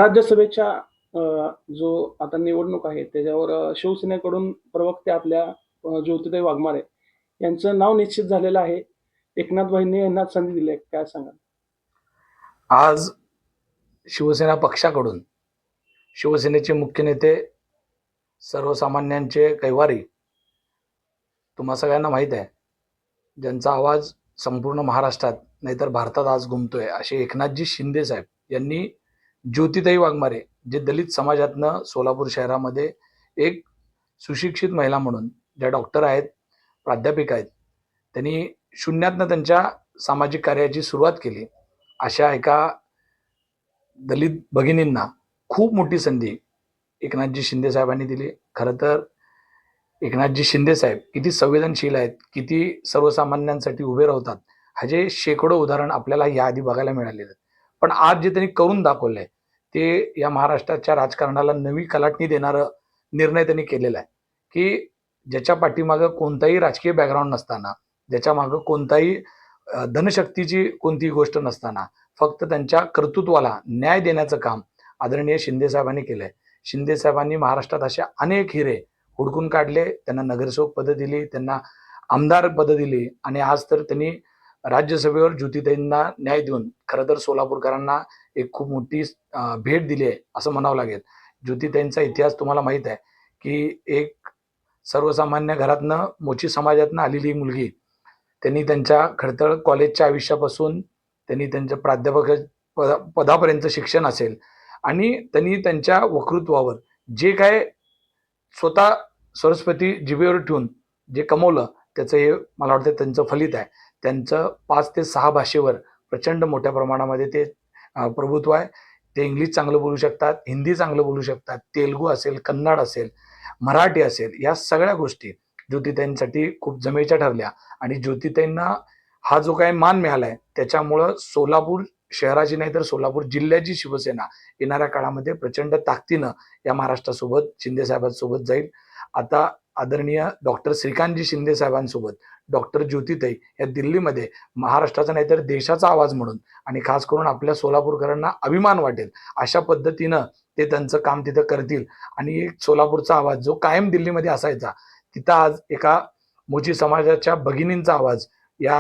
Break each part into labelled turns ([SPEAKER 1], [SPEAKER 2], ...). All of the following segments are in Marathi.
[SPEAKER 1] राज्यसभेच्या जो आता निवडणूक आहे त्याच्यावर शिवसेनेकडून प्रवक्ते आपल्या ज्योतिताई वाघमारे यांचं नाव निश्चित झालेलं आहे. एकनाथ भाईंनी यांना संधी दिली आहे, काय सांगाल?
[SPEAKER 2] आज शिवसेना पक्षाकडून शिवसेनेचे मुख्य नेते, सर्वसामान्यांचे कैवारी, तुम्हा सगळ्यांना माहीत आहे, ज्यांचा आवाज संपूर्ण महाराष्ट्रात नाहीतर भारतात आज घुमतोय, असे एकनाथजी शिंदे साहेब यांनी ज्योतिताई वाघमारे, जे दलित समाजातनं सोलापूर शहरामध्ये एक सुशिक्षित महिला म्हणून, ज्या डॉक्टर आहेत, प्राध्यापिका आहेत, त्यांनी शून्यातनं त्यांच्या सामाजिक कार्याची सुरुवात केली. अशा एका दलित भगिनींना खूप मोठी संधी एकनाथजी शिंदे साहेबांनी दिली. खरं तर एकनाथजी शिंदे साहेब किती संवेदनशील आहेत, किती सर्वसामान्यांसाठी उभे राहतात, ह्याचे शेकडो उदाहरण आपल्याला याआधी बघायला मिळालेलं. पण आज जे त्यांनी करून दाखवलंय ते या महाराष्ट्राच्या राजकारणाला नवी कलाटणी देणारं निर्णय त्यांनी केलेला आहे, की ज्याच्या पाठीमागं कोणताही राजकीय बॅकग्राऊंड नसताना, ज्याच्या मागं कोणताही धनशक्तीची कोणतीही गोष्ट नसताना, फक्त त्यांच्या कर्तृत्वाला न्याय देण्याचं काम आदरणीय शिंदे साहेबांनी केलंय. शिंदे साहेबांनी महाराष्ट्रात असे अनेक हिरे हुडकून काढले, त्यांना नगरसेवक पदं दिली, त्यांना आमदार पदं दिली, आणि आज तर त्यांनी राज्यसभेवर ज्योतिताईंना न्याय देऊन खरं तर सोलापूरकरांना एक खूप मोठी भेट दिली आहे असं म्हणावं लागेल. ज्योतिताईंचा इतिहास तुम्हाला माहीत आहे, की एक सर्वसामान्य घरातनं, मोची समाजातनं आलेली मुलगी, त्यांनी त्यांच्या खडतर कॉलेजच्या आयुष्यापासून त्यांनी त्यांच्या प्राध्यापक पदापर्यंत शिक्षण असेल, आणि त्यांनी त्यांच्या वक्तृत्वावर जे काय स्वतः सरस्वती जिभेवर ठेवून जे कमवलं, त्याचं हे मला वाटतं त्यांचं फलित आहे. त्यांचं 5 ते 6 भाषेवर प्रचंड मोठ्या प्रमाणामध्ये ते प्रभुत्व आहे. ते इंग्लिश चांगलं बोलू शकतात, हिंदी चांगलं बोलू शकतात, तेलुगू असेल, कन्नड असेल, मराठी असेल, या सगळ्या गोष्टी ज्योतिताईंसाठी खूप जमेच्या ठरल्या. आणि ज्योतिताईंना हा जो काही मान मिळाला आहे, त्याच्यामुळं सोलापूर शहराची नाही तर सोलापूर जिल्ह्याची शिवसेना येणाऱ्या काळामध्ये प्रचंड ताकदीनं या महाराष्ट्रासोबत, शिंदे साहेबांसोबत जाईल. आता आदरणीय डॉक्टर श्रीकांतजी शिंदे साहेबांसोबत डॉक्टर ज्योतिताई या दिल्लीमध्ये महाराष्ट्राचा नाही तर देशाचा आवाज म्हणून, आणि खास करून आपल्या सोलापूरकरांना अभिमान वाटेल अशा पद्धतीनं ते त्यांचं काम तिथं करतील. आणि एक सोलापूरचा आवाज जो कायम दिल्लीमध्ये असायचा, तिथं आज एका मोची समाजाच्या भगिनींचा आवाज या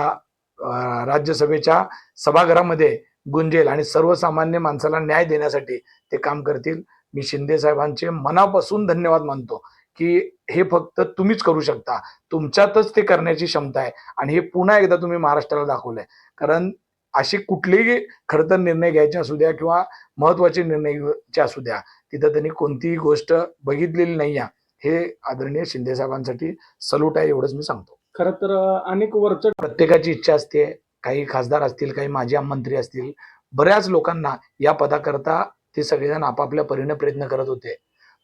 [SPEAKER 2] राज्यसभेच्या सभागृहामध्ये गुंजेल, आणि सर्वसामान्य माणसाला न्याय देण्यासाठी ते काम करतील. मी शिंदे साहेबांचे मनापासून धन्यवाद मानतो, की हे फक्त तुम्हीच करू शकता, तुमच्यातच ते करण्याची क्षमता आहे, आणि हे पुन्हा एकदा तुम्ही महाराष्ट्राला दाखवलंय. कारण असे कुठलेही खरं तर निर्णय घ्यायचे असू द्या किंवा महत्वाचे निर्णय घ्यायचे असू द्या, तिथं त्यांनी कोणतीही गोष्ट बघितलेली नाही आहे. हे आदरणीय शिंदे साहेबांसाठी सल्यूट आहे, एवढंच मी सांगतो.
[SPEAKER 1] खरं तर अनेक वरचढ
[SPEAKER 2] प्रत्येकाची इच्छा असते, काही खासदार असतील, काही माजी मंत्री असतील, बऱ्याच लोकांना या पदाकरता ते सगळेजण आपापल्या परीने प्रयत्न करत होते.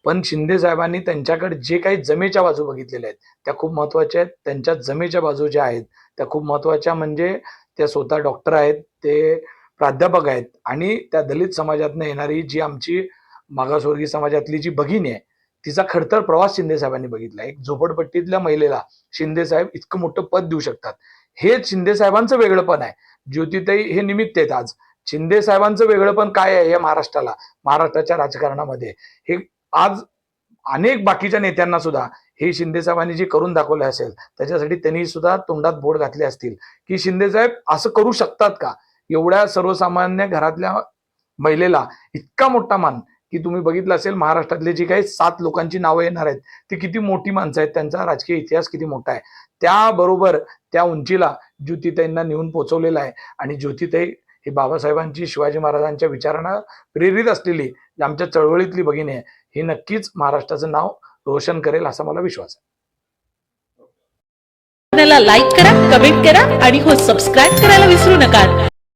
[SPEAKER 2] पण शिंदे साहेबांनी त्यांच्याकडे जे काही जमेच्या बाजू बघितलेल्या आहेत त्या खूप महत्वाच्या आहेत. त्यांच्या जमेच्या बाजू ज्या आहेत त्या खूप महत्वाच्या, म्हणजे त्या स्वतः डॉक्टर आहेत, ते प्राध्यापक आहेत, आणि त्या दलित समाजातनं येणारी जी आमची मागासवर्गीय समाजातली जी भगिनी आहे, तिचा खडतर प्रवास शिंदे साहेबांनी बघितला. एक झोपडपट्टीतल्या महिलेला शिंदे साहेब इतकं मोठं पद देऊ शकतात, हे शिंदे साहेबांचं वेगळंपण आहे. ज्योतिताई हे निमित्त आहेत. आज शिंदे साहेबांचं वेगळंपण काय आहे या महाराष्ट्राला, महाराष्ट्राच्या राजकारणामध्ये, हे आज अनेक बाकीच्या नेत्यांना सुद्धा हे शिंदे साहेबांनी जे करून दाखवले असेल त्याच्यासाठी त्यांनी सुद्धा तोंडात बोट घातले असतील, की शिंदे साहेब असं करू शकतात का. एवढ्या सर्वसामान्य घरातल्या महिलेला इतका मोठा मान, की तुम्ही बघितलं असेल महाराष्ट्रातले जी काही 7 लोकांची नावं येणार आहेत ती किती मोठी माणसं आहेत, त्यांचा राजकीय इतिहास किती मोठा आहे. त्याबरोबर त्या उंचीला ज्योतिताईंना नेऊन पोहोचवलेला आहे. आणि ज्योतिताई ही बाबासाहेबांची, शिवाजी महाराजांच्या विचारांना प्रेरित असलेली आमच्या चळवळीतली भगिनी आहे. ही नक्कीच महाराष्ट्राचं नाव रोशन करेल असा मला विश्वास आहे.
[SPEAKER 3] लाईक करा, कमेंट करा, आणि हो सबस्क्राईब करायला विसरू नका.